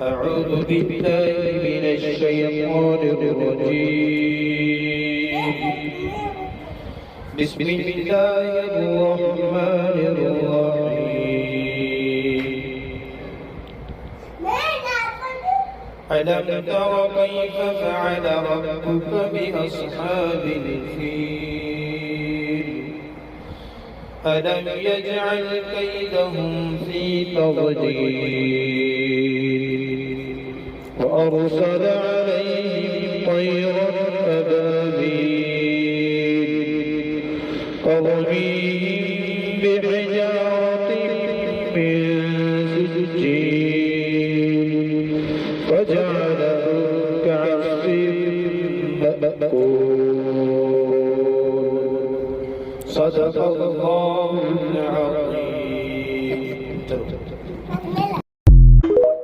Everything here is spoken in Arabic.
أعوذ بالله من الشيطان الرجيم. بسم الله الرحمن الرحيم. ألم تر كيف فعل ربك بأصحاب الفيل؟ ألم يجعل كيدهم في تضليل وأرسل عليهم طيرا أبابيل ترميهم بحجارة من سجيل فجعلهم كعصف مأكول. صدق الله العظيم.